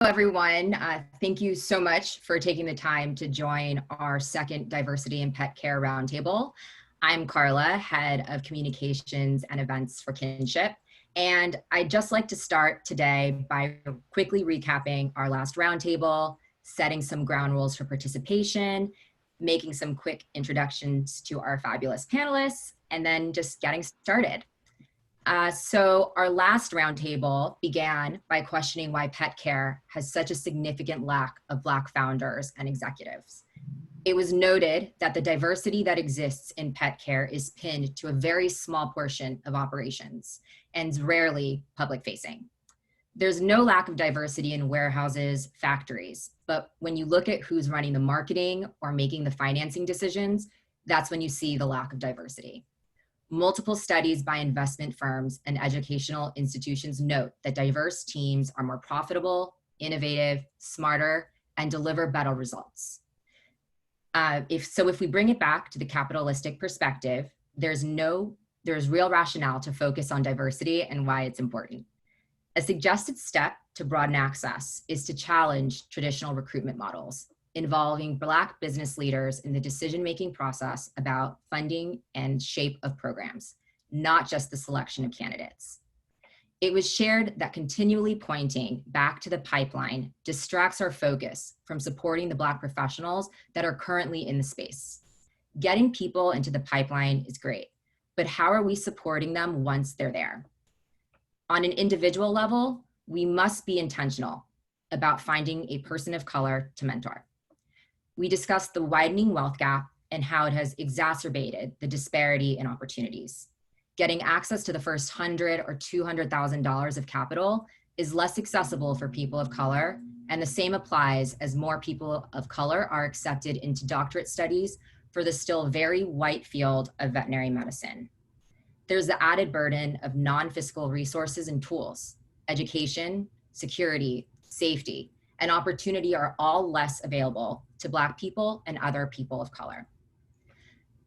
Hello, everyone. Thank you so much for taking the time to join our second Diversity in Pet Care Roundtable. I'm Carla, Head of Communications and Events for Kinship, and I'd just like to start today by quickly recapping our last roundtable, setting some ground rules for participation, making some quick introductions to our fabulous panelists, and then just getting started. So our last roundtable began by questioning why pet care has such a significant lack of Black founders and executives. It was noted that the diversity that exists in pet care is pinned to a very small portion of operations and is rarely public facing. There's no lack of diversity in warehouses, factories, but when you look at who's running the marketing or making the financing decisions, that's when you see the lack of diversity. Multiple studies by investment firms and educational institutions note that diverse teams are more profitable, innovative, smarter, and deliver better results. If we bring it back to the capitalistic perspective, there's real rationale to focus on diversity and why it's important. A suggested step to broaden access is to challenge traditional recruitment models, involving Black business leaders in the decision-making process about funding and shape of programs, not just the selection of candidates. It was shared that continually pointing back to the pipeline distracts our focus from supporting the Black professionals that are currently in the space. Getting people into the pipeline is great, but how are we supporting them once they're there? On an individual level, we must be intentional about finding a person of color to mentor. We discussed the widening wealth gap and how it has exacerbated the disparity in opportunities. Getting access to the first $100,000 or $200,000 of capital is less accessible for people of color, and the same applies as more people of color are accepted into doctorate studies for the still very white field of veterinary medicine. There's the added burden of non-fiscal resources and tools. Education, security, safety, and opportunity are all less available to Black people and other people of color.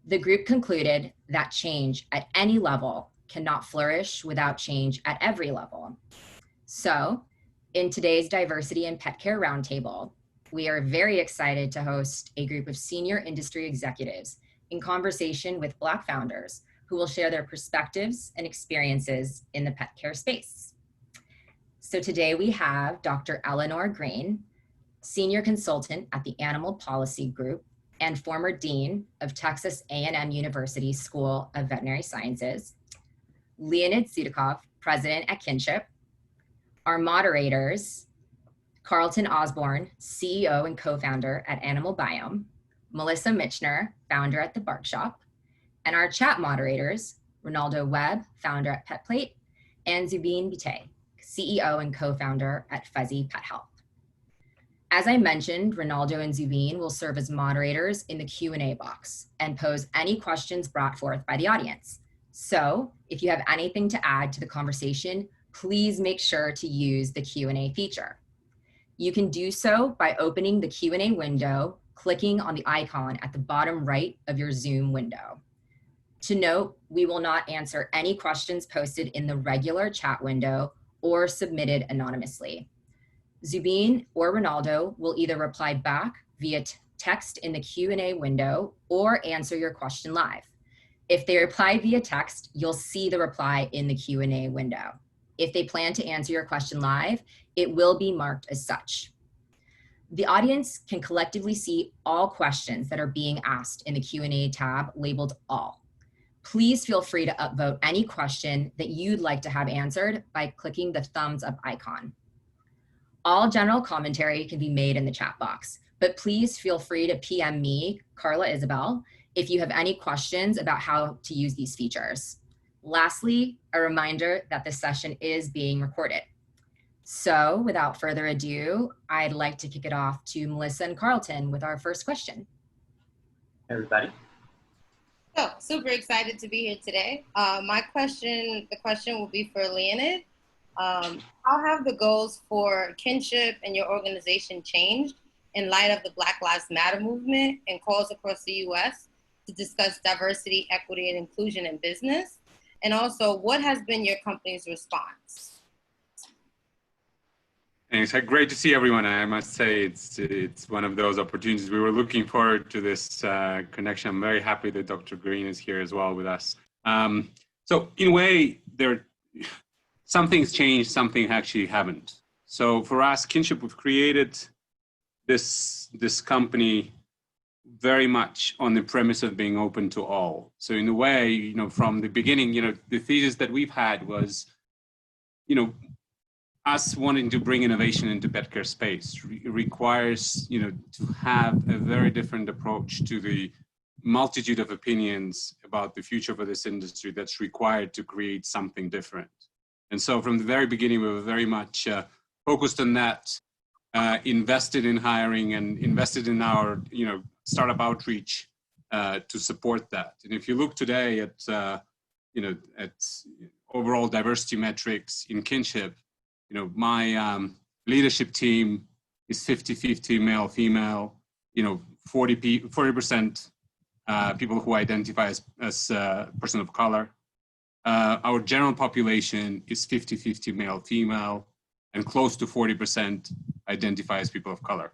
The group concluded that change at any level cannot flourish without change at every level. So, in today's Diversity in Pet Care Roundtable, we are very excited to host a group of senior industry executives in conversation with Black founders who will share their perspectives and experiences in the pet care space. So today we have Dr. Eleanor Green, Senior Consultant at the Animal Policy Group and former Dean of Texas A&M University School of Veterinary Sciences, Leonid Sudakov, President at Kinship, our moderators, Carlton Osborne, CEO and co-founder at AnimalBiome, Melissa Mitchner, founder at the Bark Shoppe, and our chat moderators, Ronaldo Webb, founder at PetPlate, and Zubin Bhettay, CEO and co-founder at Fuzzy Pet Health. As I mentioned, Ronaldo and Zubin will serve as moderators in the Q&A box and pose any questions brought forth by the audience. So if you have anything to add to the conversation, please make sure to use the Q&A feature. You can do so by opening the Q&A window, clicking on the icon at the bottom right of your Zoom window. To note, we will not answer any questions posted in the regular chat window or submitted anonymously. Zubin or Ronaldo will either reply back via text in the Q&A window or answer your question live. If they reply via text, you'll see the reply in the Q&A window. If they plan to answer your question live, it will be marked as such. The audience can collectively see all questions that are being asked in the Q&A tab labeled all. Please feel free to upvote any question that you'd like to have answered by clicking the thumbs up icon. All general commentary can be made in the chat box, but please feel free to PM me, Carla Isabel, if you have any questions about how to use these features. Lastly, a reminder that this session is being recorded. So without further ado, I'd like to kick it off to Melissa and Carlton with our first question. Hey, everybody. So, super excited to be here today. The question will be for Leonid. How have the goals for Kinship and your organization changed in light of the Black Lives Matter movement and calls across the U.S. to discuss diversity, equity, and inclusion in business? And also, what has been your company's response? And it's great to see everyone. I must say it's one of those opportunities. We were looking forward to this connection. I'm very happy that Dr. Green is here as well with us. So in a way, some things changed, something actually haven't. So for us, Kinship, we've created this company very much on the premise of being open to all. So in a way, you know, from the beginning, you know, the thesis that we've had was, you know, us wanting to bring innovation into pet care space requires, you know, to have a very different approach to the multitude of opinions about the future for this industry that's required to create something different. And so from the very beginning, we were very much focused on that, invested in hiring and invested in our, you know, startup outreach to support that. And if you look today at, you know, at overall diversity metrics in Kinship, you know, my leadership team is 50-50 male, female, you know, 40% people who identify as person of color. Our general population is 50-50 male, female, and close to 40% identify as people of color.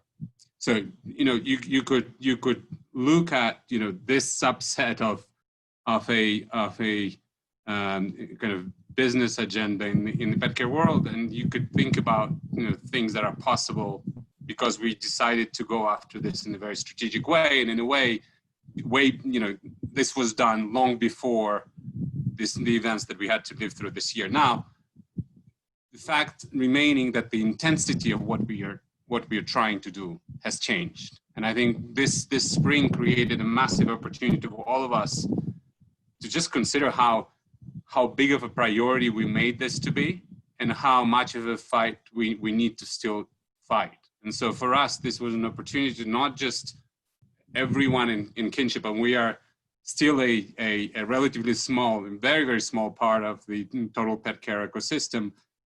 So, you know, you could look at, you know, this subset of a kind of business agenda in the pet care world, and you could think about, you know, things that are possible because we decided to go after this in a very strategic way, and in a way, you know, this was done long before the events that we had to live through this year. Now, the fact remaining that the intensity of what we are trying to do has changed, and I think this spring created a massive opportunity for all of us to just consider how big of a priority we made this to be, and how much of a fight we need to still fight. And so for us, this was an opportunity to not just everyone in Kinship, and we are still a relatively small, very, very small part of the total pet care ecosystem,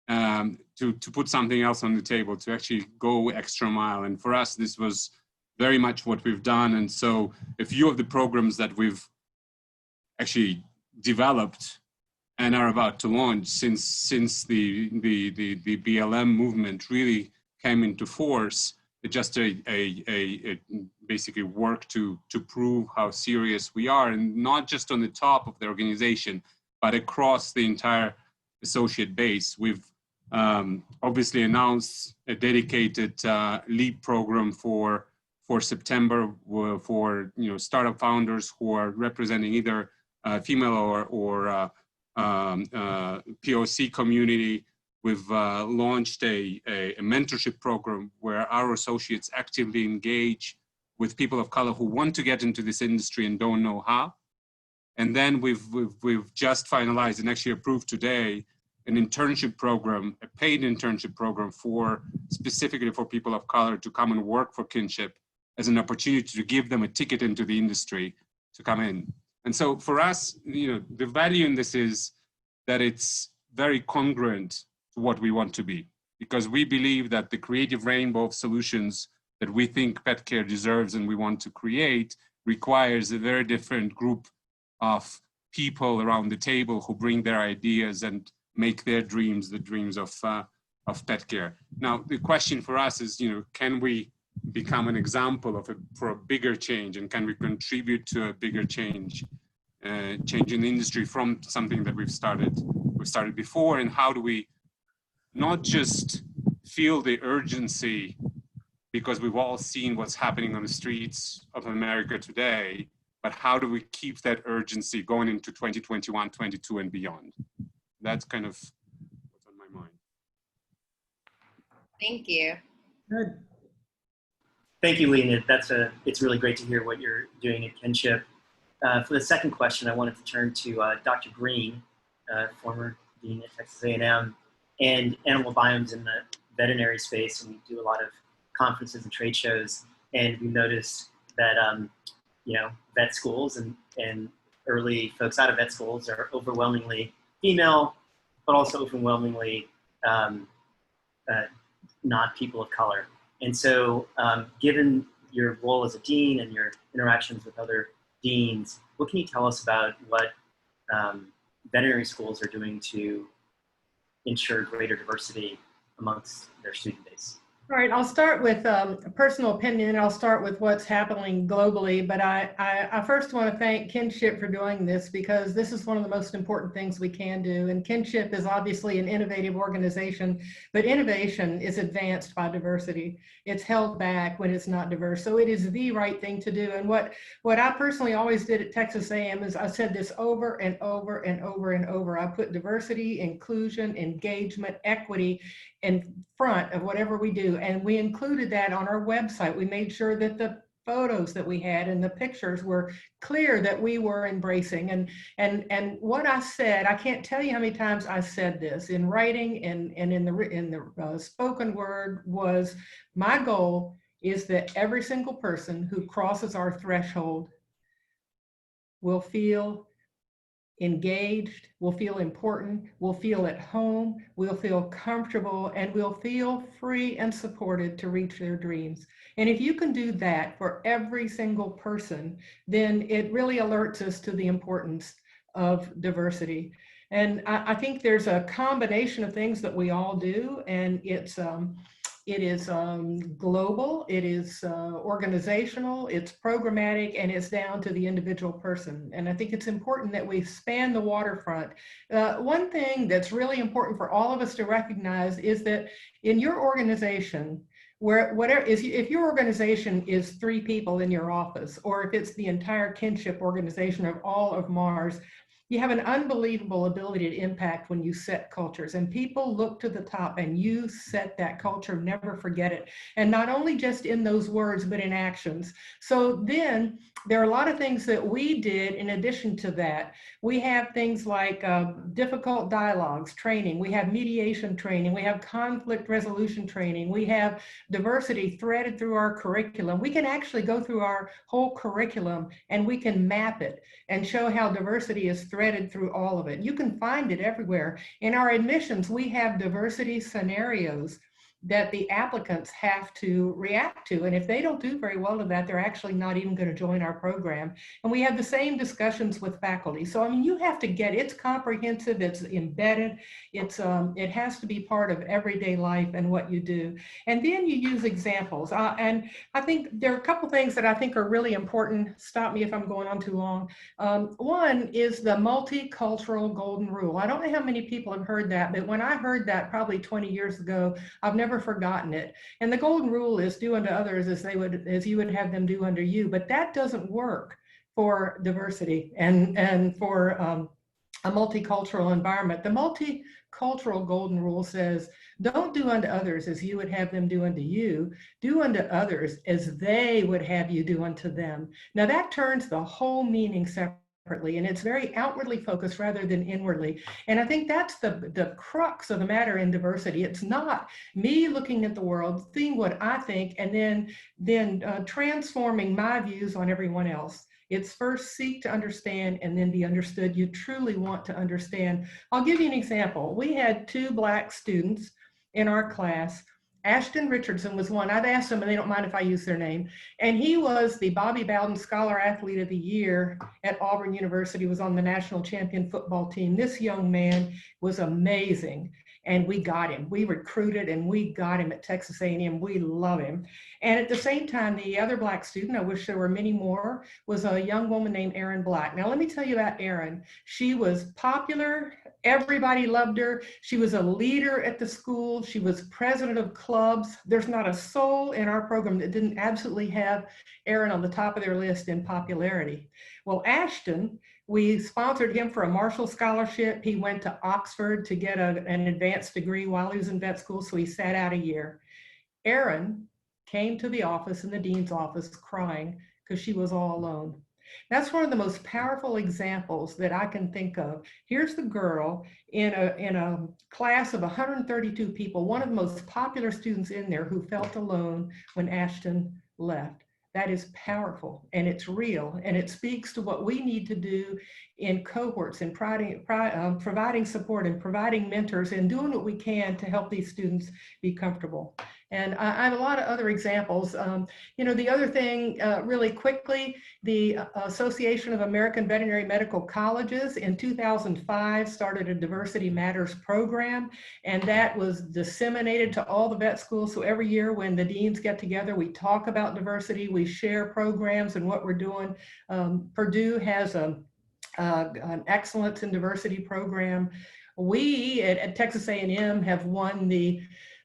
to put something else on the table, to actually go extra mile. And for us, this was very much what we've done. And so a few of the programs that we've actually developed and are about to launch since the BLM movement really came into force, just basically work to prove how serious we are, and not just on the top of the organization, but across the entire associate base. We've obviously announced a dedicated lead program for September for, you know, startup founders who are representing either female or POC community. We've launched a mentorship program where our associates actively engage with people of color who want to get into this industry and don't know how. And then we've just finalized and actually approved today an internship program, a paid internship program specifically for people of color to come and work for Kinship as an opportunity to give them a ticket into the industry to come in. And so for us, you know, the value in this is that it's very congruent to what we want to be, because we believe that the creative rainbow of solutions that we think pet care deserves and we want to create requires a very different group of people around the table who bring their ideas and make their dreams the dreams of pet care. Now, the question for us is, you know, can we become an example for a bigger change, and can we contribute to a bigger change in the industry from something that we've started before, and how do we not just feel the urgency because we've all seen what's happening on the streets of America today, but how do we keep that urgency going into 2021, 22 and beyond? That's kind of what's on my mind. Thank you. Good. Thank you, Leonid. It's really great to hear what you're doing at Kinship. For the second question, I wanted to turn to Dr. Green, former dean at Texas A&M, and AnimalBiome's in the veterinary space, and we do a lot of conferences and trade shows, and we noticed that you know, vet schools and early folks out of vet schools are overwhelmingly female, but also overwhelmingly not people of color. And so given your role as a dean and your interactions with other deans, what can you tell us about what veterinary schools are doing to ensure greater diversity amongst their student base? All right, I'll start with a personal opinion, and I'll start with what's happening globally. But I first want to thank Kinship for doing this, because this is one of the most important things we can do. And Kinship is obviously an innovative organization, but innovation is advanced by diversity. It's held back when it's not diverse. So it is the right thing to do. And what I personally always did at Texas A&M is I said this over and over and over and over. I put diversity, inclusion, engagement, equity in front of whatever we do. And we included that on our website. We made sure that the photos that we had and the pictures were clear that we were embracing. And what I said, I can't tell you how many times I said this in writing and in the spoken word, was my goal is that every single person who crosses our threshold will feel engaged, will feel important, will feel at home, will feel comfortable, and will feel free and supported to reach their dreams. And if you can do that for every single person, then it really alerts us to the importance of diversity. And I think there's a combination of things that we all do, and it is global, it is organizational, it's programmatic, and it's down to the individual person. And I think it's important that we span the waterfront. One thing that's really important for all of us to recognize is that in your organization, if your organization is 3 people in your office, or if it's the entire Kinship organization of all of Mars, you have an unbelievable ability to impact when you set cultures, and people look to the top, and you set that culture, never forget it. And not only just in those words, but in actions. So then there are a lot of things that we did in addition to that. We have things like difficult dialogues training, we have mediation training, we have conflict resolution training, we have diversity threaded through our curriculum. We can actually go through our whole curriculum and we can map it and show how diversity is threaded through all of it. You can find it everywhere. In our admissions, we have diversity scenarios that the applicants have to react to. And if they don't do very well to that, they're actually not even going to join our program. And we have the same discussions with faculty. So, I mean, you have to get, it's comprehensive, it's embedded, it has to be part of everyday life and what you do. And then you use examples. And I think there are a couple things that I think are really important. Stop me if I'm going on too long. One is the multicultural golden rule. I don't know how many people have heard that, but when I heard that probably 20 years ago, I've never forgotten it. And the golden rule is do unto others as you would have them do unto you. But that doesn't work for diversity and for a multicultural environment. The multicultural golden rule says, don't do unto others as you would have them do unto you. Do unto others as they would have you do unto them. Now that turns the whole meaning separately, and it's very outwardly focused rather than inwardly. And I think that's the crux of the matter in diversity. It's not me looking at the world, seeing what I think, and then transforming my views on everyone else. It's first seek to understand and then be understood. You truly want to understand. I'll give you an example. We had 2 Black students in our class. Ashton Richardson was one. I've asked them, and they don't mind if I use their name. And he was the Bobby Bowden Scholar Athlete of the Year at Auburn University, was on the national champion football team. This young man was amazing. And we got him. We recruited and we got him at Texas A&M. We love him. And at the same time, the other Black student, I wish there were many more, was a young woman named Erin Black. Now, let me tell you about Erin. She was popular. Everybody loved her. She was a leader at the school. She was president of clubs. There's not a soul in our program that didn't absolutely have Erin on the top of their list in popularity. Well, Ashton, we sponsored him for a Marshall Scholarship. He went to Oxford to get an advanced degree while he was in vet school, so he sat out a year. Erin came to the office, in the dean's office, crying because she was all alone. That's one of the most powerful examples that I can think of. Here's the girl in a class of 132 people, one of the most popular students in there, who felt alone when Ashton left. That is powerful, and it's real, and it speaks to what we need to do in cohorts and providing support and providing mentors and doing what we can to help these students be comfortable. And I have a lot of other examples. You know, the other thing, really quickly, the Association of American Veterinary Medical Colleges in 2005 started a Diversity Matters program, and that was disseminated to all the vet schools. So every year when the deans get together, we talk about diversity, we share programs and what we're doing. Purdue has an excellence in diversity program. We at Texas A&M have won the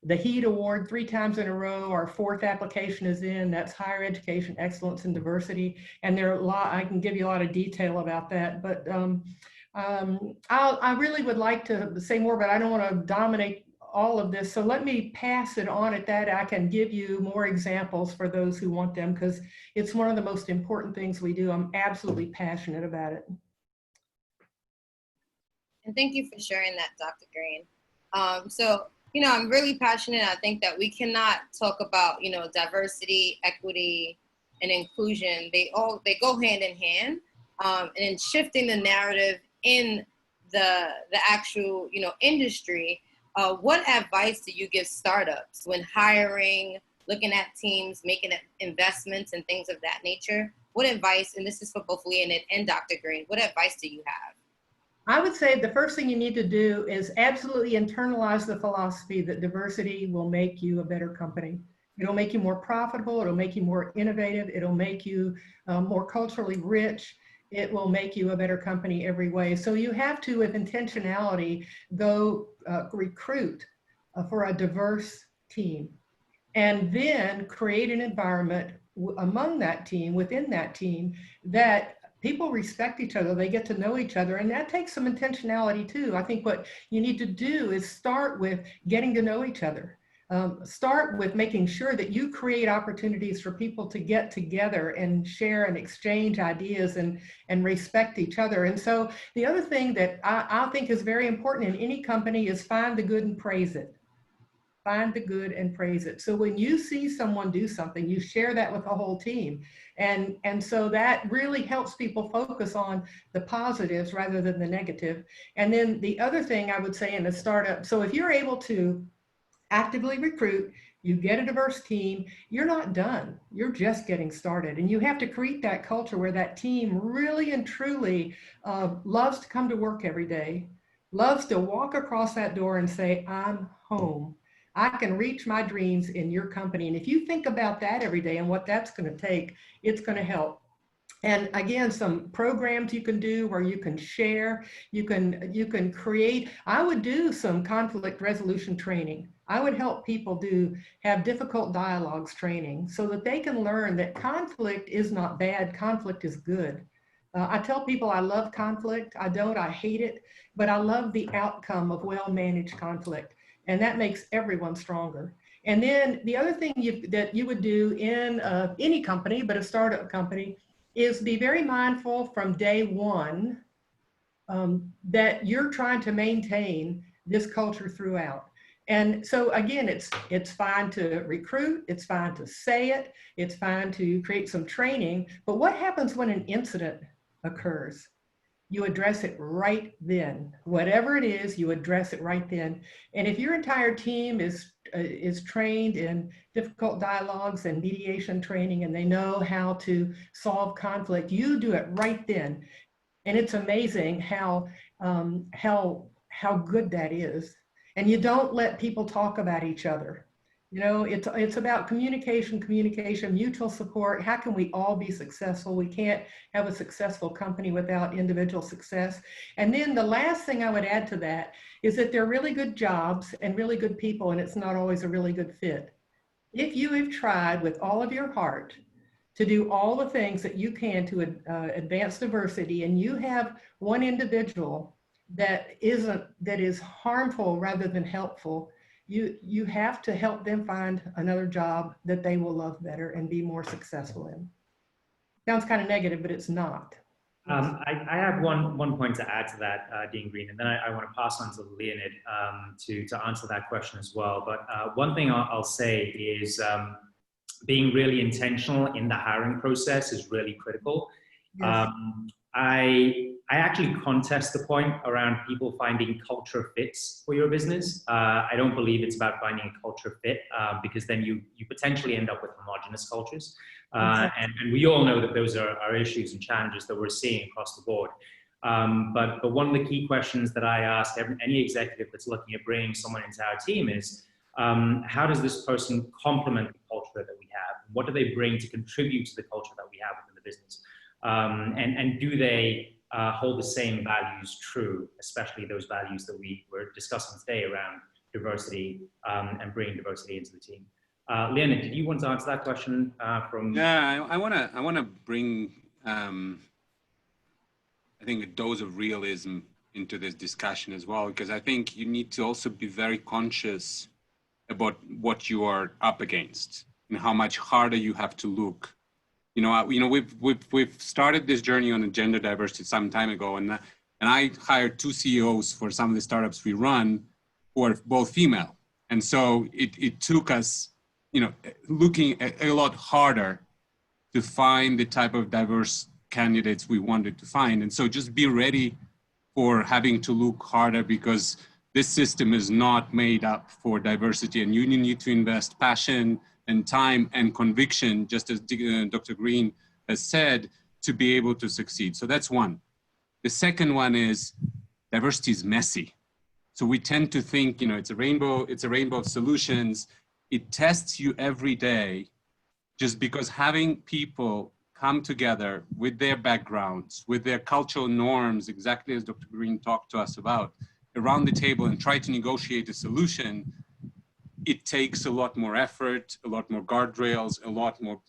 HEED Award 3 times in a row. Our 4th application is in. That's Higher Education Excellence and Diversity. And there are a lot, I can give you a lot of detail about that. But I really would like to say more, but I don't want to dominate all of this. So let me pass it on at that. I can give you more examples for those who want them, because it's one of the most important things we do. I'm absolutely passionate about it. And thank you for sharing that, Dr. Green. So, you know, I'm really passionate. I think that we cannot talk about, you know, diversity, equity, and inclusion. They go hand in hand. And in shifting the narrative in the actual, you know, industry, what advice do you give startups when hiring, looking at teams, making investments and things of that nature? What advice, and this is for both Leonid and Dr. Green, what advice do you have? I would say the first thing you need to do is absolutely internalize the philosophy that diversity will make you a better company. It'll make you more profitable. It'll make you more innovative. It'll make you more culturally rich. It will make you a better company every way. So you have to, with intentionality, go recruit for a diverse team, and then create an environment among that team, within that team, that people respect each other, they get to know each other, and that takes some intentionality too. I think what you need to do is start with getting to know each other. Start with making sure that you create opportunities for people to get together and share and exchange ideas and respect each other. And so the other thing that I think is very important in any company is find the good and praise it. Find the good and praise it. So when you see someone do something, you share that with the whole team. And so that really helps people focus on the positives rather than the negative. And then the other thing I would say in a startup, so if you're able to actively recruit, you get a diverse team, you're not done. You're just getting started. And you have to create that culture where that team really and truly loves to come to work every day, loves to walk across that door and say, I'm home. I can reach my dreams in your company. And if you think about that every day and what that's going to take, it's going to help. And again, some programs you can do where you can share, you can create. I would do some conflict resolution training. I would help people have difficult dialogues training so that they can learn that conflict is not bad, conflict is good. I tell people I love conflict. I hate it, but I love the outcome of well-managed conflict. And that makes everyone stronger. And then the other thing that you would do in any company, but a startup company, is be very mindful from day one that you're trying to maintain this culture throughout. And so again, it's fine to recruit, it's fine to say it, it's fine to create some training, but what happens when an incident occurs? You address it right then. Whatever it is, you address it right then. And if your entire team is trained in difficult dialogues and mediation training, and they know how to solve conflict, you do it right then. And it's amazing how good that is. And you don't let people talk about each other. You know, it's about communication, mutual support. How can we all be successful? We can't have a successful company without individual success. And then the last thing I would add to that is that they're really good jobs and really good people, and it's not always a really good fit. If you have tried with all of your heart to do all the things that you can to advance diversity, and you have one individual that is harmful rather than helpful, you have to help them find another job that they will love better and be more successful in. Sounds kind of negative, but it's not. I have one point to add to that, Dean Green, and then I want to pass on to Leonid to answer that question as well. But one thing I'll say is being really intentional in the hiring process is really critical. Yes. I actually contest the point around people finding culture fits for your business. I don't believe it's about finding a culture fit because then you potentially end up with homogenous cultures. And we all know that those are issues and challenges that we're seeing across the board. But one of the key questions that I ask any executive that's looking at bringing someone into our team is, how does this person complement the culture that we have? What do they bring to contribute to the culture that we have within the business? And do they hold the same values true, especially those values that we were discussing today around diversity and bringing diversity into the team? Leonid, did you want to answer that question from? Yeah, I want to bring, I think, a dose of realism into this discussion as well, because I think you need to also be very conscious about what you are up against and how much harder you have to look. We've started this journey on gender diversity some time ago, and I hired 2 CEOs for some of the startups we run who are both female, and so it took us, looking a lot harder to find the type of diverse candidates we wanted to find, and so just be ready for having to look harder, because this system is not made up for diversity, and you need to invest passion and time and conviction, just as Dr. Green has said, to be able to succeed. So that's one. The second one is diversity is messy. So we tend to think, it's a rainbow of solutions. It tests you every day, just because having people come together with their backgrounds, with their cultural norms, exactly as Dr. Green talked to us about, around the table and try to negotiate a solution, it takes a lot more effort, a lot more guardrails, a lot more,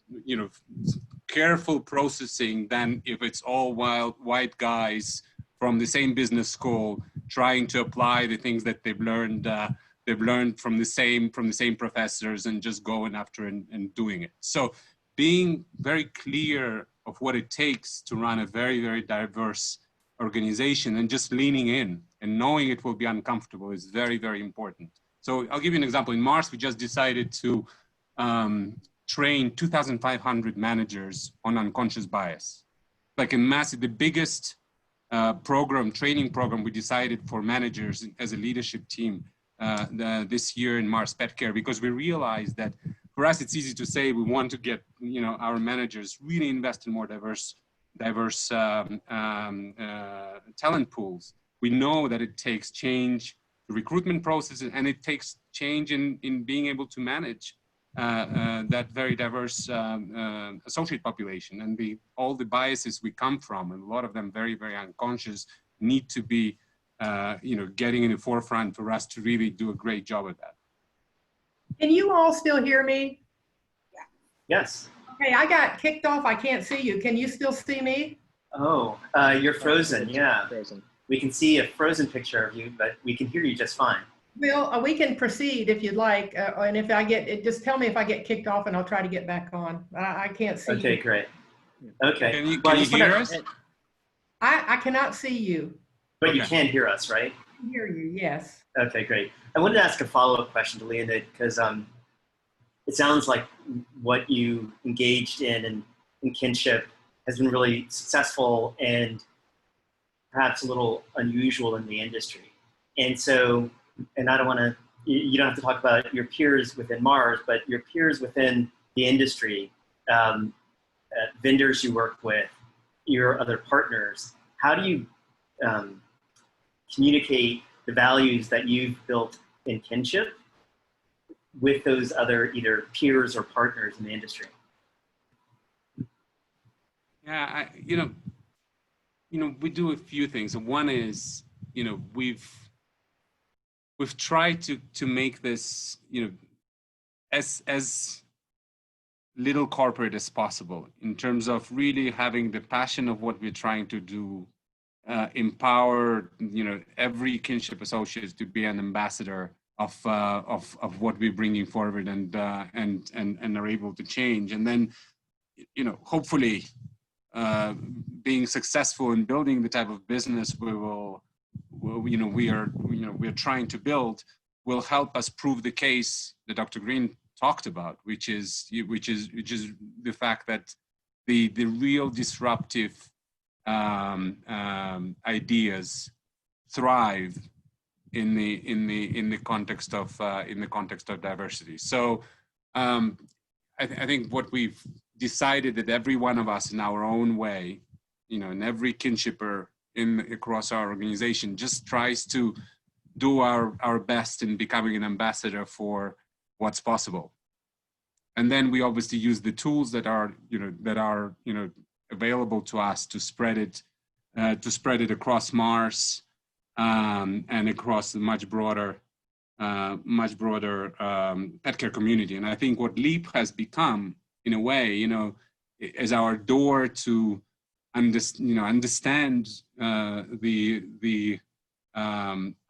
careful processing than if it's all white guys from the same business school trying to apply the things that they've learned from the same professors and just going after and doing it. So being very clear of what it takes to run a very, very diverse organization and just leaning in and knowing it will be uncomfortable is very, very important. So I'll give you an example. In Mars, we just decided to train 2,500 managers on unconscious bias. Like a massive, the biggest training program we decided for managers as a leadership team this year in Mars Pet Care, because we realized that for us, it's easy to say we want to get our managers really invest in more diverse talent pools. We know that it takes change, the recruitment processes, and it takes change in being able to manage that very diverse associate population, and all the biases we come from, and a lot of them very, very unconscious, need to be getting in the forefront for us to really do a great job at that. Can you all still hear me? Yes. Okay, I got kicked off. I can't see you. Can you still see me? Oh, you're frozen. Yeah. Frozen. We can see a frozen picture of you, but we can hear you just fine. Well, we can proceed if you'd like. And if I get, just tell me if I get kicked off and I'll try to get back on. I can't see you. Okay, great. Okay. Can you hear us? I cannot see you. But you can hear us, right? I can hear you, yes. Okay, great. I wanted to ask a follow-up question to Leonid, because it sounds like what you engaged in Kinship has been really successful and perhaps a little unusual in the industry. And so, and I don't want to, you don't have to talk about your peers within Mars, but your peers within the industry, vendors you work with, your other partners. How do you communicate the values that you've built in Kinship with those other either peers or partners in the industry? Yeah, we do a few things. One is, we've tried to make this, as little corporate as possible in terms of really having the passion of what we're trying to do, empower, every Kinship associate to be an ambassador of what we're bringing forward and are able to change. And then, hopefully, being successful in building the type of business we are trying to build will help us prove the case that Dr. Green talked about, which is the fact that the real disruptive ideas thrive in the context of diversity. So I think what we've decided that every one of us in our own way, and every kinshipper across our organization just tries to do our best in becoming an ambassador for what's possible. And then we obviously use the tools that are available to us to spread it across Mars and across the much broader pet care community. And I think what LEAP has become, in a way, is our door to understand the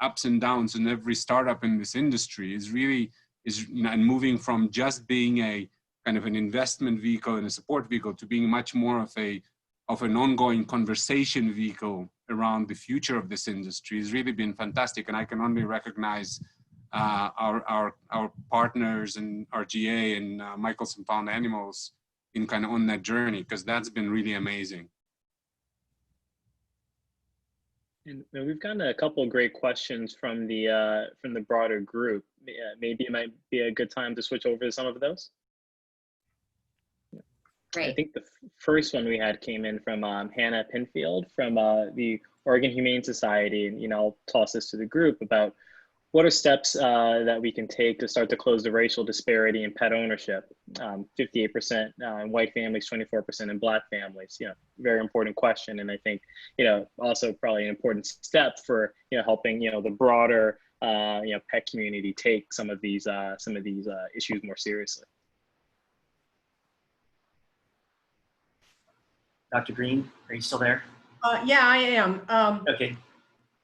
ups and downs in every startup in this industry and moving from just being a kind of an investment vehicle and a support vehicle to being much more of an ongoing conversation vehicle around the future of this industry has really been fantastic. And I can only recognize our partners and RGA and Michelson Found Animals in kind of on that journey, because that's been really amazing. And we've gotten a couple of great questions from the broader group. Maybe it might be a good time to switch over to some of those. Great. I think the first one we had came in from Hannah Pinfield from the Oregon Humane Society, and I'll toss this to the group about what are steps that we can take to start to close the racial disparity in pet ownership. 58% in white families, 24% in Black families. Very important question, and I think also probably an important step for helping the broader pet community take some of these issues more seriously. Dr. Green, are you still there? Yeah, I am. Okay.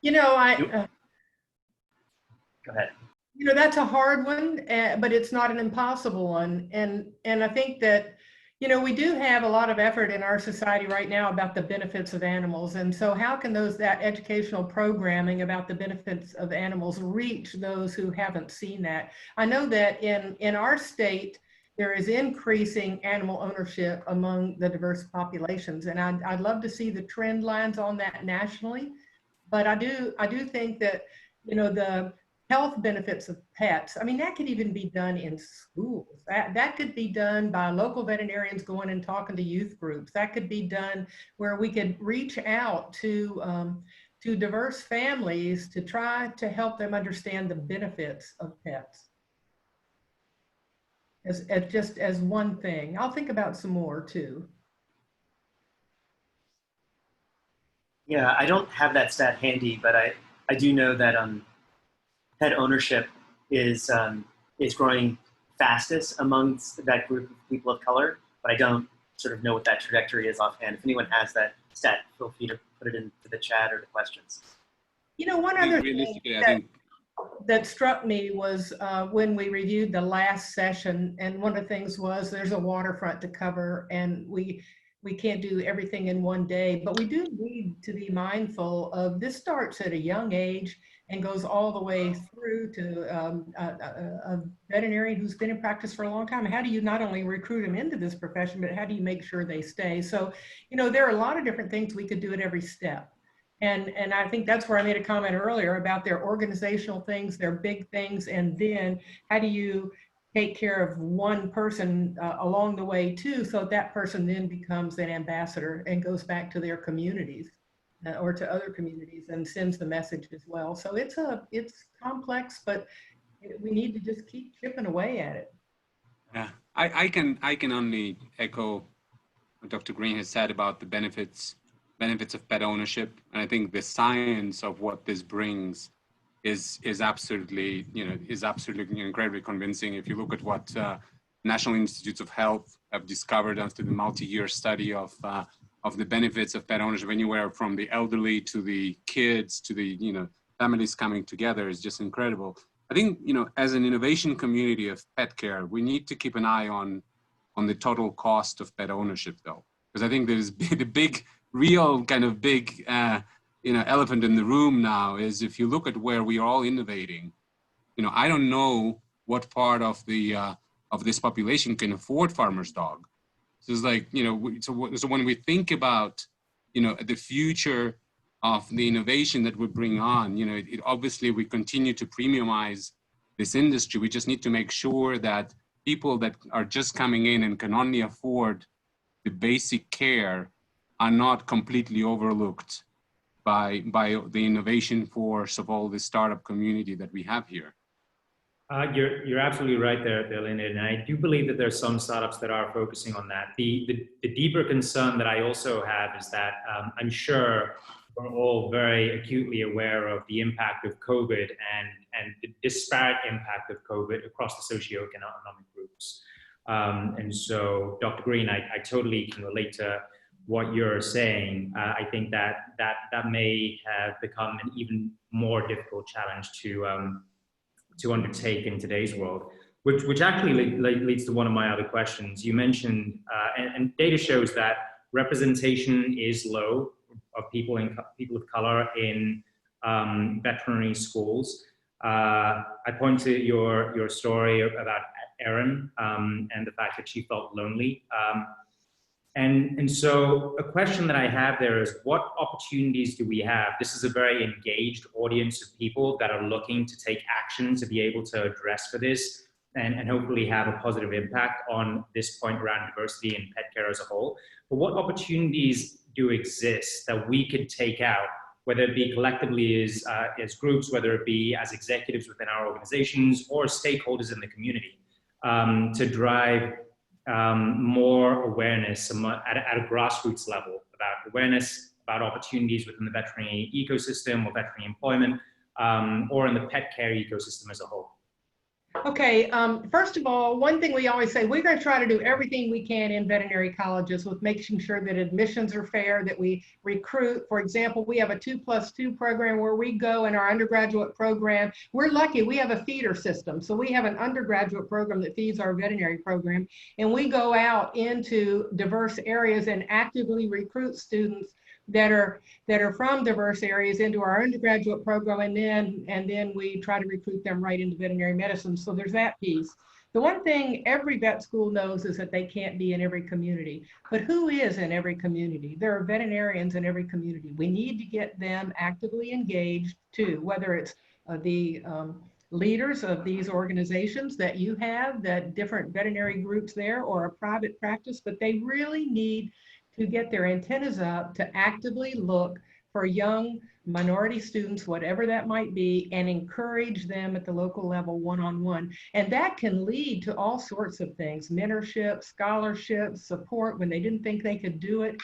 Go ahead. That's a hard one, but it's not an impossible one. And I think that, we do have a lot of effort in our society right now about the benefits of animals. And so how can that educational programming about the benefits of animals reach those who haven't seen that? I know that in our state, there is increasing animal ownership among the diverse populations. And I'd love to see the trend lines on that nationally. But I do think that, the health benefits of pets, that could even be done in schools. That could be done by local veterinarians going and talking to youth groups. That could be done where we could reach out to diverse families to try to help them understand the benefits of pets. Just as one thing. I'll think about some more too. Yeah, I don't have that stat handy, but I do know that pet ownership is growing fastest amongst that group of people of color, but I don't sort of know what that trajectory is offhand. If anyone has that stat, feel free to put it into the chat or the questions. One other thing that struck me was when we reviewed the last session, and one of the things was there's a waterfront to cover, and we can't do everything in one day, but we do need to be mindful of this starts at a young age and goes all the way through to a veterinarian who's been in practice for a long time. How do you not only recruit them into this profession, but how do you make sure they stay? So, there are a lot of different things we could do at every step. And I think that's where I made a comment earlier about their organizational things, their big things, and then how do you take care of one person along the way too, so that person then becomes an ambassador and goes back to their communities or to other communities and sends the message as well. So it's complex, but we need to just keep chipping away at it. Yeah, I can only echo what Dr. Green has said about the benefits of pet ownership, and I think the science of what this brings is absolutely incredibly convincing. If you look at what National Institutes of Health have discovered after the multi-year study of the benefits of pet ownership, anywhere from the elderly to the kids to the families coming together, is just incredible. I think as an innovation community of pet care, we need to keep an eye on the total cost of pet ownership, though, because I think there's the big elephant in the room now is if you look at where we are all innovating, I don't know what part of this population can afford farmer's dog. So it's like, so when we think about, the future of the innovation that we bring on. Obviously we continue to premiumize this industry. We just need to make sure that people that are just coming in and can only afford the basic care are not completely overlooked by the innovation force of all the startup community that we have here. You're absolutely right there, Leonid, and I do believe that there's some startups that are focusing on that. The deeper concern that I also have is that I'm sure we're all very acutely aware of the impact of COVID and the disparate impact of COVID across the socioeconomic groups. And so, Dr. Green, I totally can relate to what you're saying. I think that may have become an even more difficult challenge to undertake in today's world, which actually leads to one of my other questions. You mentioned, and data shows that representation is low of people of color in veterinary schools. I point to your story about Erin and the fact that she felt lonely. And so a question that I have there is, what opportunities do we have? This is a very engaged audience of people that are looking to take action to be able to address for this and hopefully have a positive impact on this point around diversity in pet care as a whole. But what opportunities do exist that we could take out, whether it be collectively as groups, whether it be as executives within our organizations or stakeholders in the community, to drive more awareness at a grassroots level about awareness, about opportunities within the veterinary ecosystem or veterinary employment, or in the pet care ecosystem as a whole? Okay, first of all, one thing we always say, we're going to try to do everything we can in veterinary colleges with making sure that admissions are fair, that we recruit. For example, we have a 2+2 program where we go in our undergraduate program. We're lucky, we have a feeder system. So we have an undergraduate program that feeds our veterinary program, and we go out into diverse areas and actively recruit students that are from diverse areas into our undergraduate program, and then we try to recruit them right into veterinary medicine. So there's that piece. The one thing every vet school knows is that they can't be in every community, but who is in every community? There are veterinarians in every community. We need to get them actively engaged too, whether it's the leaders of these organizations that you have, that different veterinary groups there, or a private practice, but they really need to get their antennas up to actively look for young minority students, whatever that might be, and encourage them at the local level one-on-one. And that can lead to all sorts of things: mentorship, scholarships, support when they didn't think they could do it.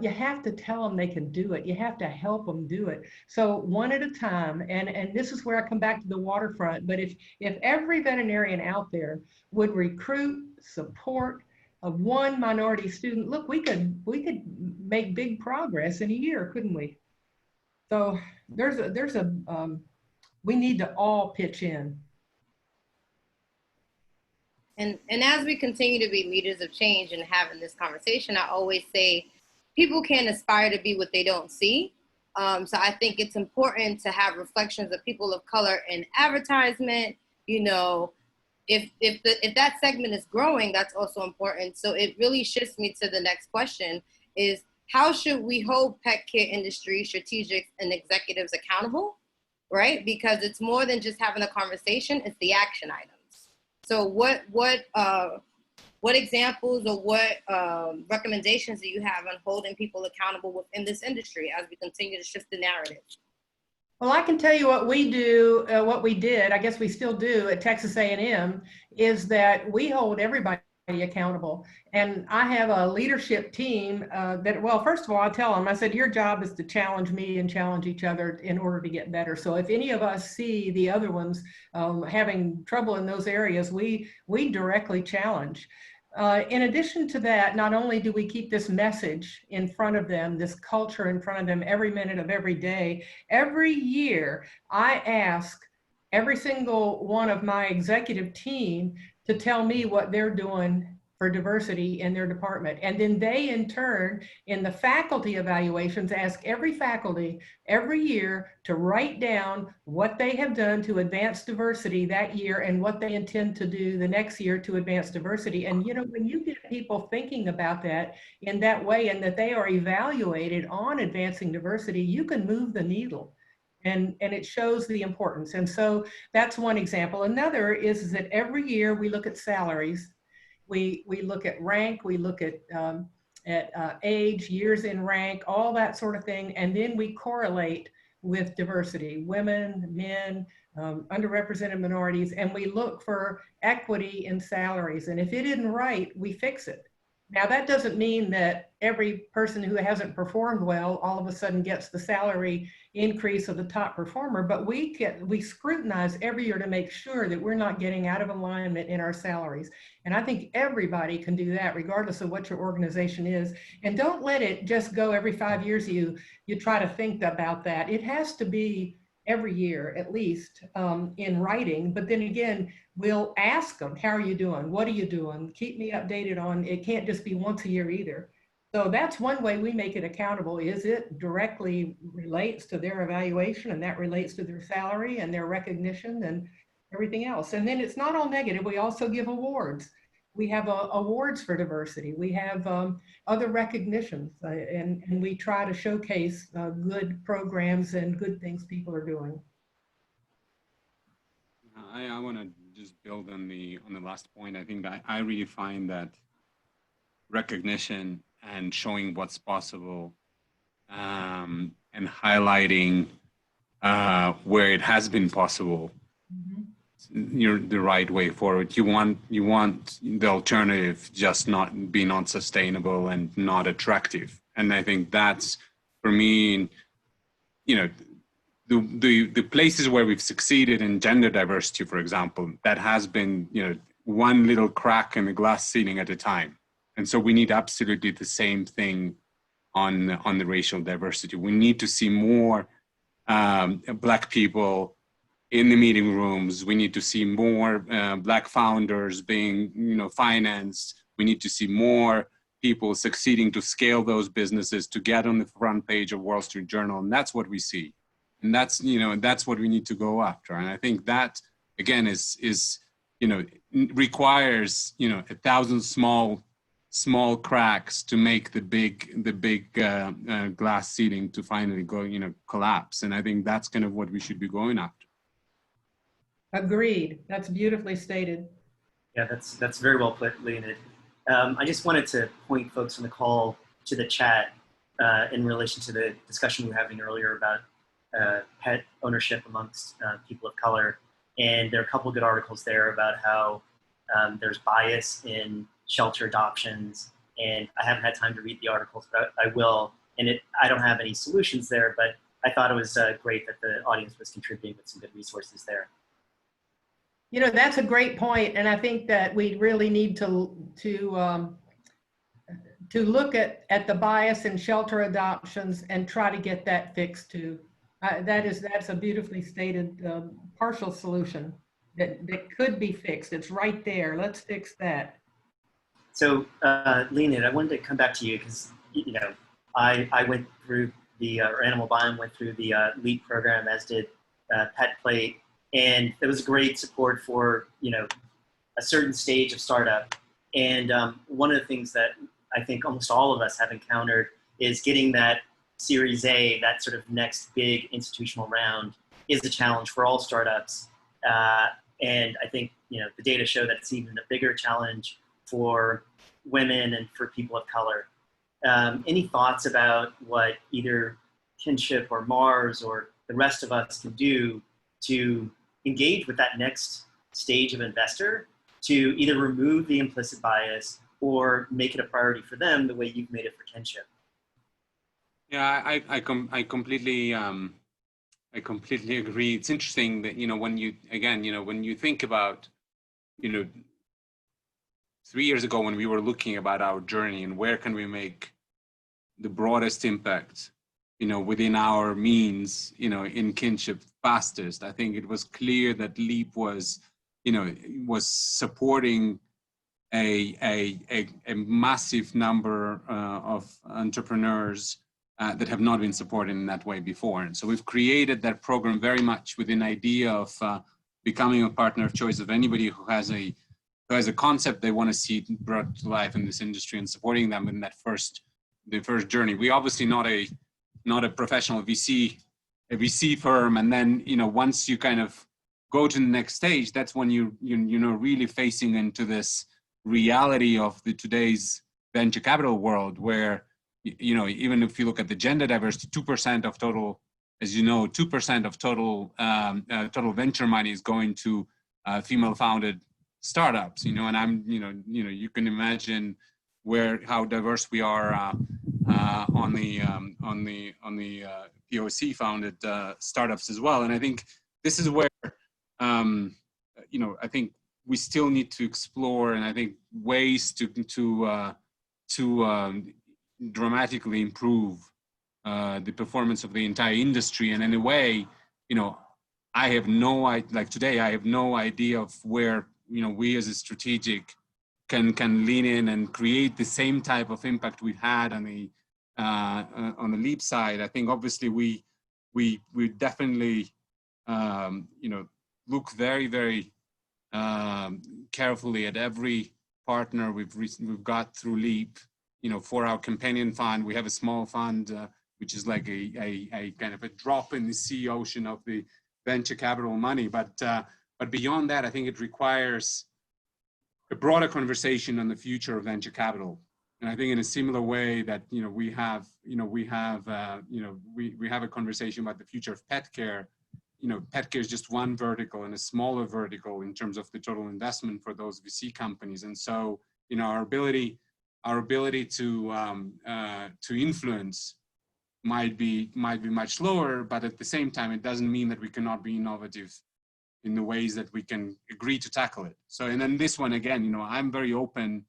You have to tell them they can do it. You have to help them do it. So one at a time, and this is where I come back to the waterfront, but if every veterinarian out there would recruit, support, of one minority student, look, we could make big progress in a year, couldn't we? So we need to all pitch in. And as we continue to be leaders of change and having this conversation, I always say people can't aspire to be what they don't see. So I think it's important to have reflections of people of color in advertisement. If that segment is growing, that's also important. So it really shifts me to the next question: is how should we hold pet care industry strategics and executives accountable, right? Because it's more than just having a conversation; it's the action items. So what examples or what recommendations do you have on holding people accountable within this industry as we continue to shift the narrative? Well, I can tell you what we do, what we did, I guess we still do at Texas A&M, is that we hold everybody accountable. And I have a leadership team well, first of all, I tell them, I said, your job is to challenge me and challenge each other in order to get better. So if any of us see the other ones having trouble in those areas, we directly challenge. In addition to that, not only do we keep this message in front of them, this culture in front of them every minute of every day, every year I ask every single one of my executive team to tell me what they're doing for diversity in their department. And then they, in turn, in the faculty evaluations, ask every faculty every year to write down what they have done to advance diversity that year and what they intend to do the next year to advance diversity. And you know, when you get people thinking about that in that way and that they are evaluated on advancing diversity, you can move the needle. And it shows the importance. And so that's one example. Another is that every year we look at salaries. We look at rank, we look at age, years in rank, all that sort of thing. And then we correlate with diversity, women, men, underrepresented minorities, and we look for equity in salaries. And if it isn't right, we fix it. Now, that doesn't mean that every person who hasn't performed well all of a sudden gets the salary increase of the top performer, but we scrutinize every year to make sure that we're not getting out of alignment in our salaries. And I think everybody can do that regardless of what your organization is. And don't let it just go every 5 years you try to think about that. It has to be every year, at least, in writing. But then again, we'll ask them, how are you doing? What are you doing? Keep me updated on, it can't just be once a year either. So that's one way we make it accountable, is it directly relates to their evaluation, and that relates to their salary and their recognition and everything else. And then it's not all negative. We also give awards. We have awards for diversity. We have other recognitions, and we try to showcase good programs and good things people are doing. I want to just build on the last point. I think that I really find that recognition and showing what's possible and highlighting where it has been possible, you're the right way forward. You want the alternative just not be not sustainable and not attractive. And I think that's, for me, you know, the places where we've succeeded in gender diversity, for example, that has been, you know, one little crack in the glass ceiling at a time. And so we need absolutely the same thing on the racial diversity. We need to see more Black people in the meeting rooms. We need to see more Black founders being, you know, financed. We need to see more people succeeding to scale those businesses to get on the front page of Wall Street Journal. And that's what we see. And that's, you know, that's what we need to go after. And I think that, again, is you know, requires, you know, 1,000 small cracks to make the big glass ceiling to finally go, you know, collapse. And I think that's kind of what we should be going after. Agreed. That's beautifully stated. Yeah, that's very well put, Leonid. I just wanted to point folks on the call to the chat in relation to the discussion we were having earlier about pet ownership amongst people of color. And there are a couple of good articles there about how there's bias in shelter adoptions. And I haven't had time to read the articles, but I will. And I don't have any solutions there, but I thought it was great that the audience was contributing with some good resources there. You know, that's a great point, and I think that we really need to look at the bias in shelter adoptions and try to get that fixed too. That's a beautifully stated partial solution that could be fixed. It's right there. Let's fix that. So, Leonid, I wanted to come back to you because, you know, I went through or AnimalBiome went through the LEAP program, as did Pet Plate. And there was great support for, you know, a certain stage of startup. And one of the things that I think almost all of us have encountered is getting that Series A, that sort of next big institutional round, is a challenge for all startups. And I think, you know, the data show that it's even a bigger challenge for women and for people of color. Any thoughts about what either Kinship or Mars or the rest of us can do to engage with that next stage of investor to either remove the implicit bias or make it a priority for them the way you've made it for Kinship? Yeah, I completely agree. It's interesting that, you know, when you think about, you know, 3 years ago when we were looking about our journey and where can we make the broadest impact, you know, within our means, you know, in Kinship fastest, I think it was clear that LEAP was, you know, was supporting a massive number of entrepreneurs that have not been supported in that way before. And so we've created that program very much with an idea of becoming a partner of choice of anybody who has a concept they want to see brought to life in this industry, and supporting them in that the first journey. We obviously not a professional VC firm, and then once you kind of go to the next stage, that's when you really facing into this reality of today's venture capital world, where even if you look at the gender diversity, 2% of total, as you know, 2% of total total venture money is going to female-founded startups. And you can imagine how diverse we are on the POC-founded startups as well. And I think this is where I think we still need to explore, and I think ways to dramatically improve the performance of the entire industry. And in a way, I have no idea of where we as a strategic can lean in and create the same type of impact we've had on the Leap side. I think obviously we definitely look very, very carefully at every partner we've got through Leap. For our companion fund, we have a small fund which is like a kind of a drop in the sea ocean of the venture capital money. But beyond that, I think it requires a broader conversation on the future of venture capital. And I think in a similar way that we have a conversation about the future of pet care. Pet care is just one vertical and a smaller vertical in terms of the total investment for those VC companies. And so, our ability to influence might be much lower, but at the same time, it doesn't mean that we cannot be innovative in the ways that we can agree to tackle it. So, and then this one again, I'm very open.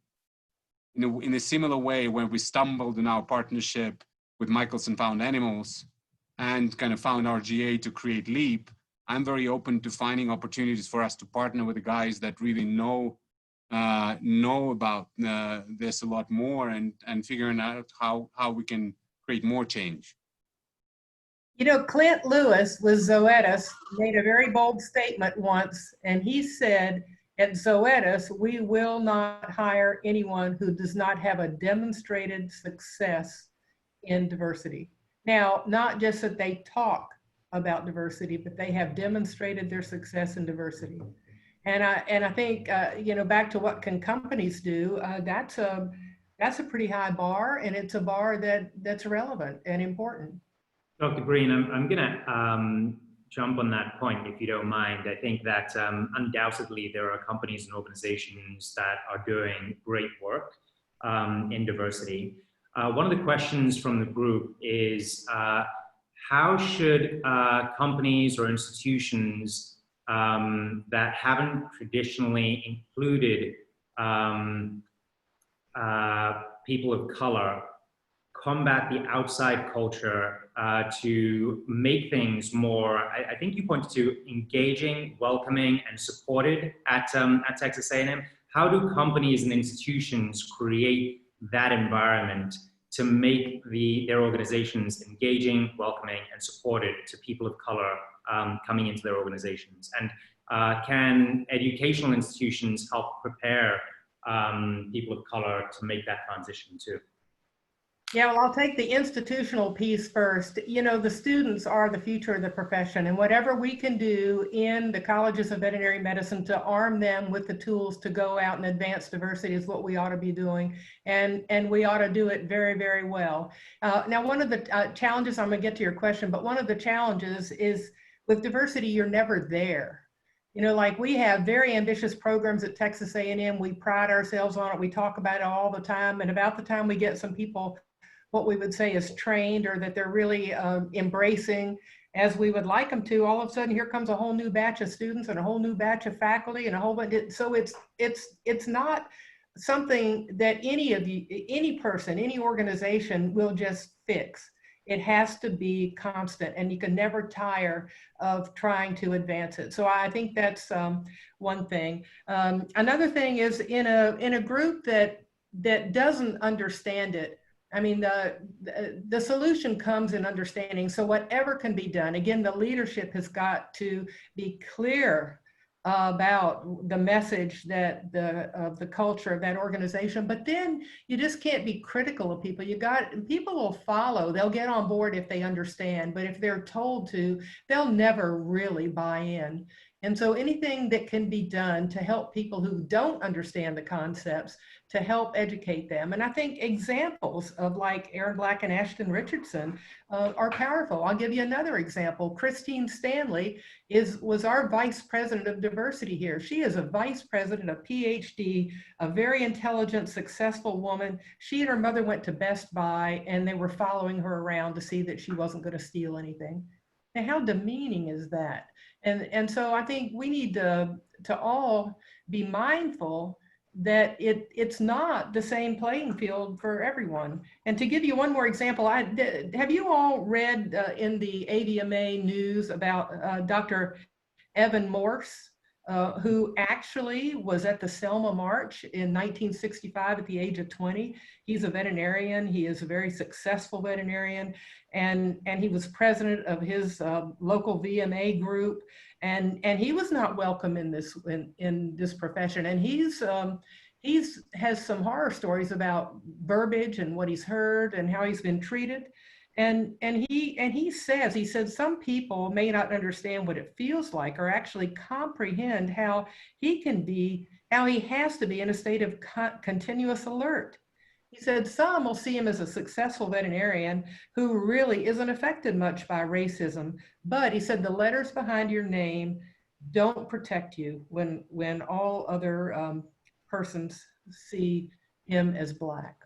In a similar way, when we stumbled in our partnership with Michelson Found Animals and kind of found RGA to create Leap, I'm very open to finding opportunities for us to partner with the guys that really know about this a lot more, and figuring out how we can create more change. Clint Lewis with Zoetis made a very bold statement once, and he said, at Zoetis, we will not hire anyone who does not have a demonstrated success in diversity. Now, not just that they talk about diversity, but they have demonstrated their success in diversity. And I think, back to what can companies do, that's a pretty high bar, and it's a bar that's relevant and important. Dr. Green, I'm going to jump on that point, if you don't mind. I think that undoubtedly there are companies and organizations that are doing great work in diversity. One of the questions from the group is, how should companies or institutions that haven't traditionally included people of color combat the outside culture to make things more, I think you pointed to, engaging, welcoming, and supported at Texas A&M. How do companies and institutions create that environment to make their organizations engaging, welcoming, and supported to people of color coming into their organizations? And can educational institutions help prepare people of color to make that transition too? Yeah, well, I'll take the institutional piece first. The students are the future of the profession, and whatever we can do in the colleges of veterinary medicine to arm them with the tools to go out and advance diversity is what we ought to be doing, and we ought to do it very, very well. Now, one of the challenges, I'm going to get to your question, but one of the challenges is with diversity, you're never there. Like we have very ambitious programs at Texas A&M. We pride ourselves on it. We talk about it all the time, and about the time we get some people what we would say is trained, or that they're really embracing as we would like them to, all of a sudden here comes a whole new batch of students and a whole new batch of faculty and a whole bunch. So it's not something that any person, any organization will just fix. It has to be constant, and you can never tire of trying to advance it. So I think that's one thing. Another thing is in a group that doesn't understand it, I mean, the solution comes in understanding. So whatever can be done, again, the leadership has got to be clear about the message that of the culture of that organization. But then you just can't be critical of people. People will follow. They'll get on board if they understand. But if they're told to, they'll never really buy in. And so anything that can be done to help people who don't understand the concepts, to help educate them. And I think examples of like Aaron Black and Ashton Richardson are powerful. I'll give you another example. Christine Stanley was our vice president of diversity here. She is a vice president, a PhD, a very intelligent, successful woman. She and her mother went to Best Buy and they were following her around to see that she wasn't going to steal anything. And how demeaning is that? And so I think we need to all be mindful that it's not the same playing field for everyone. And to give you one more example, have you all read in the AVMA news about Dr. Evan Morse, who actually was at the Selma March in 1965 at the age of 20. He's a veterinarian. He is a very successful veterinarian. And he was president of his local VMA group. And he was not welcome in this profession. And he's has some horror stories about verbiage and what he's heard and how he's been treated. And he said some people may not understand what it feels like or actually comprehend how he has to be in a state of continuous alert. He said some will see him as a successful veterinarian who really isn't affected much by racism. But he said the letters behind your name don't protect you when all other persons see him as Black.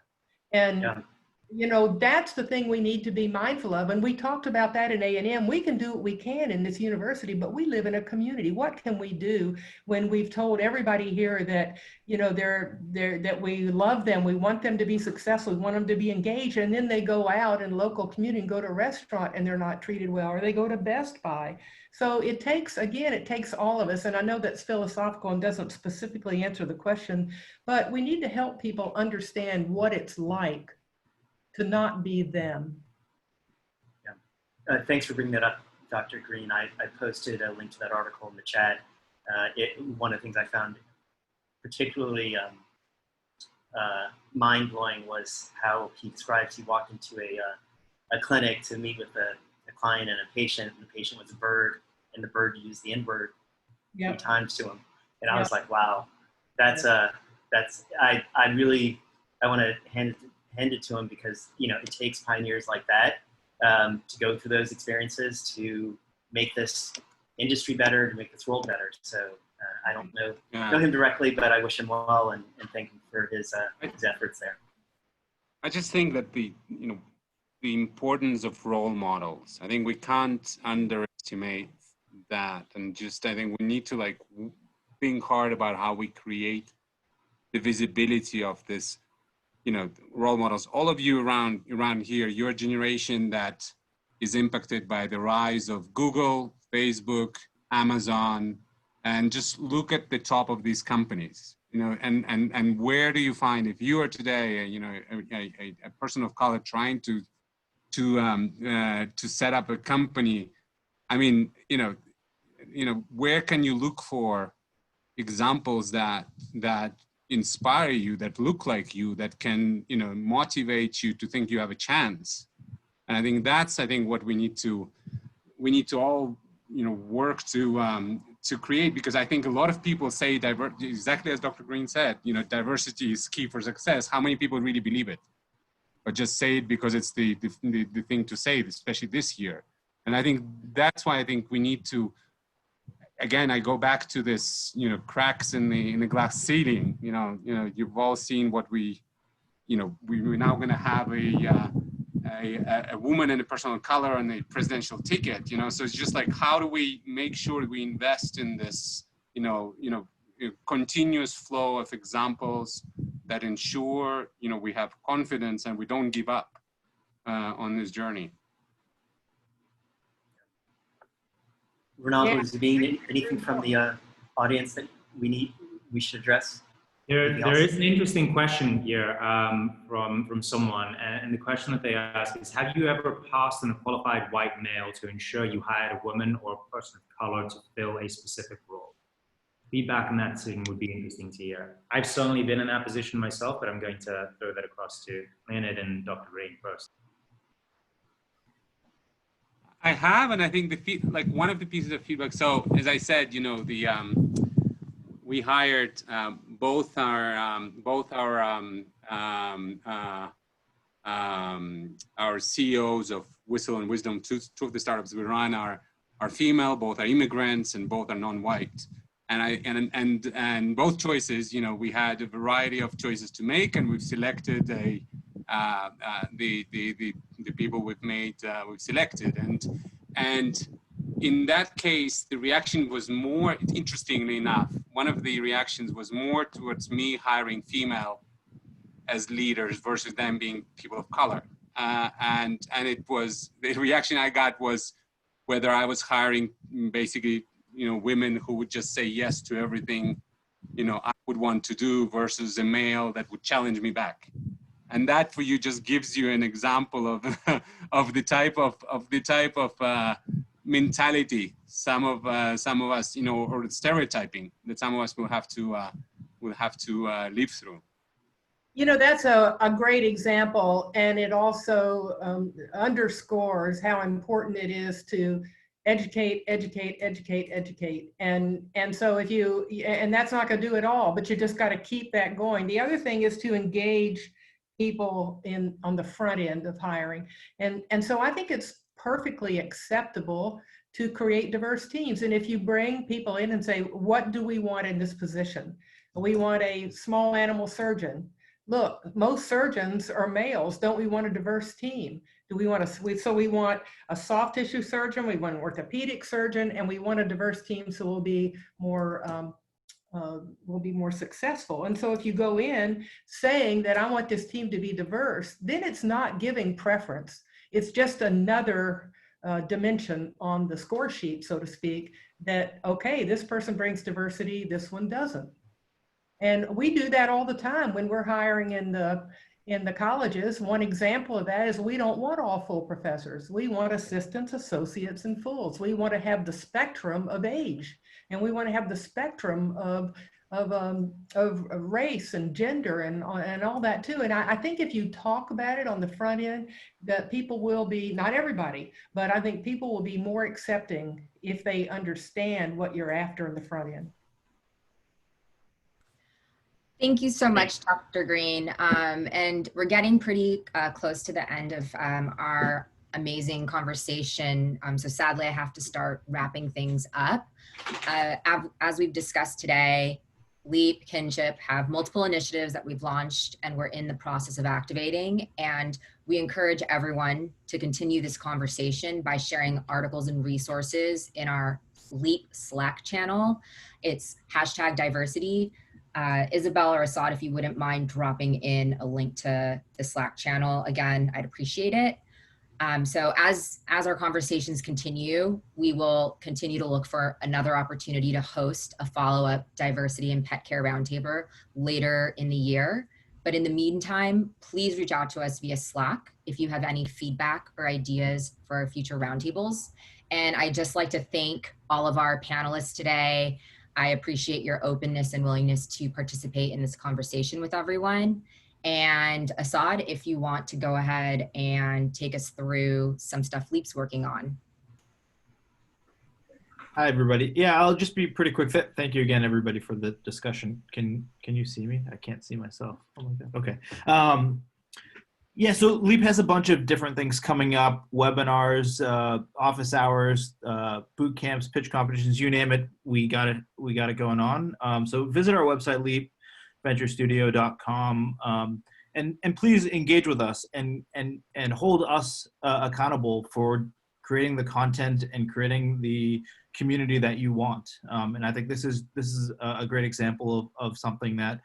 And yeah. You know, that's the thing we need to be mindful of. And we talked about that in A&M. We can do what we can in this university, but we live in a community. What can we do when we've told everybody here that, you know, that we love them, we want them to be successful, we want them to be engaged, and then they go out in local community and go to a restaurant and they're not treated well, or they go to Best Buy. So it takes all of us. And I know that's philosophical and doesn't specifically answer the question, but we need to help people understand what it's like to not be them. Yeah. Thanks for bringing that up, Dr. Green. I posted a link to that article in the chat. One of the things I found particularly mind-blowing was how he describes he walked into a clinic to meet with a client and a patient, and the patient was a bird, and the bird used the N-word 3 times to him. And I was like, wow, I want to hand it to him, because, you know, it takes pioneers like that to go through those experiences to make this industry better, to make this world better. So I don't know him directly, but I wish him well and thank him for his efforts there. I just think that the importance of role models, I think we can't underestimate that. And just, I think we need to think hard about how we create the visibility of this, role models. All of you around here, your generation that is impacted by the rise of Google, Facebook, Amazon, and just look at the top of these companies, and where do you find, if you are today, a person of color trying to set up a company, I mean, where can you look for examples that inspire you, that look like you, that can, motivate you to think you have a chance? And I think that's, what we need to all, work to create, because I think a lot of people say exactly as Dr. Green said, diversity is key for success. How many people really believe it? Or just say it because it's the thing to say, especially this year. And I think that's why I think we need to, again, I go back to this, cracks in the glass ceiling. You've all seen what we're now going to have a woman and a person of color on the presidential ticket. So it's just like, how do we make sure we invest in this, continuous flow of examples that ensure, we have confidence and we don't give up on this journey. Ronaldo, Zubin, anything from the audience that we should address? There is an interesting question here from someone, and the question that they ask is, have you ever passed on a qualified white male to ensure you hired a woman or a person of color to fill a specific role? Feedback on that thing would be interesting to hear. I've certainly been in that position myself, but I'm going to throw that across to Leonid and Dr. Green first. I have, and I think one of the pieces of feedback. So as I said, we hired both our CEOs of Whistle and Wisdom, two of the startups we run are female, both are immigrants, and both are non-white. And both choices, we had a variety of choices to make, and we've selected the people we've selected, and in that case, the reaction was more, interestingly enough, one of the reactions was more towards me hiring female as leaders versus them being people of color, and it was, the reaction I got was whether I was hiring basically women who would just say yes to everything, I would want to do versus a male that would challenge me back. And that for you just gives you an example of of the type of mentality some of us, or the stereotyping that some of us will have to live through. That's a great example, and it also underscores how important it is to educate. And so and that's not going to do it all, but you just got to keep that going. The other thing is to engage people on the front end of hiring. And so I think it's perfectly acceptable to create diverse teams. And if you bring people in and say, what do we want in this position? We want a small animal surgeon. Look, most surgeons are males. Don't we want a diverse team? Do we want we want a soft tissue surgeon, we want an orthopedic surgeon, and we want a diverse team so we'll be more successful. And so if you go in saying that I want this team to be diverse, then it's not giving preference. It's just another dimension on the score sheet, so to speak, that, okay, this person brings diversity, this one doesn't. And we do that all the time when we're hiring in the colleges. One example of that is we don't want all full professors. We want assistants, associates, and fulls. We want to have the spectrum of age, and we want to have the spectrum of race and gender and all that too. And I think if you talk about it on the front end, that people will be, not everybody, but I think people will be more accepting if they understand what you're after in the front end. Thank you so much, Dr. Green. And we're getting pretty close to the end of our amazing conversation. So sadly, I have to start wrapping things up. As we've discussed today, LEAP, Kinship have multiple initiatives that we've launched and we're in the process of activating. And we encourage everyone to continue this conversation by sharing articles and resources in our LEAP Slack channel. It's #diversity. Isabel or Assad, if you wouldn't mind dropping in a link to the Slack channel, again, I'd appreciate it. So as our conversations continue, we will continue to look for another opportunity to host a follow-up diversity and pet care roundtable later in the year. But in the meantime, please reach out to us via Slack if you have any feedback or ideas for our future roundtables. And I'd just like to thank all of our panelists today. I appreciate your openness and willingness to participate in this conversation with everyone. And Assad, if you want to go ahead and take us through some stuff LEAP's working on. Hi, everybody. Yeah, I'll just be pretty quick. Thank you again, everybody, for the discussion. Can you see me? I can't see myself. Oh my God. Okay. Yeah, so LEAP has a bunch of different things coming up: webinars, office hours, boot camps, pitch competitions, you name it. We got it going on. So visit our website, leapventurestudio.com, and please engage with us and hold us accountable for creating the content and creating the community that you want. And I think this is a great example of something that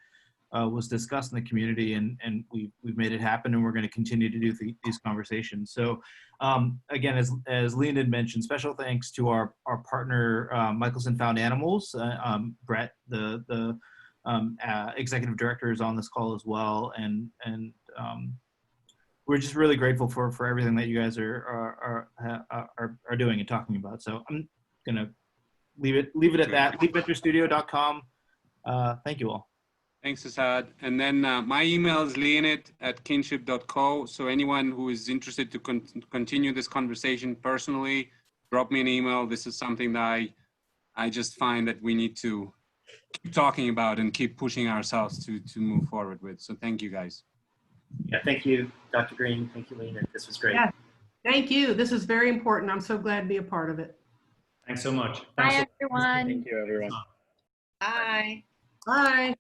was discussed in the community, and we've made it happen, and we're going to continue to do these conversations. So again, as Leonid mentioned, special thanks to our partner Michelson Found Animals. Brett, the executive director, is on this call as well, and we're just really grateful for everything that you guys are doing and talking about. So I'm gonna leave it at that. LeapVectorStudio.com. Thank you all. Thanks, Asad. And then my email is leonid@kinship.co. So anyone who is interested to continue this conversation personally, drop me an email. This is something that I just find that we need to keep talking about and keep pushing ourselves to move forward with. So thank you, guys. Yeah, thank you, Dr. Green. Thank you, Leonid. This was great. Yeah, thank you. This is very important. I'm so glad to be a part of it. Thanks so much. Bye, Thanks. everyone. Thank you, everyone. Bye. Bye.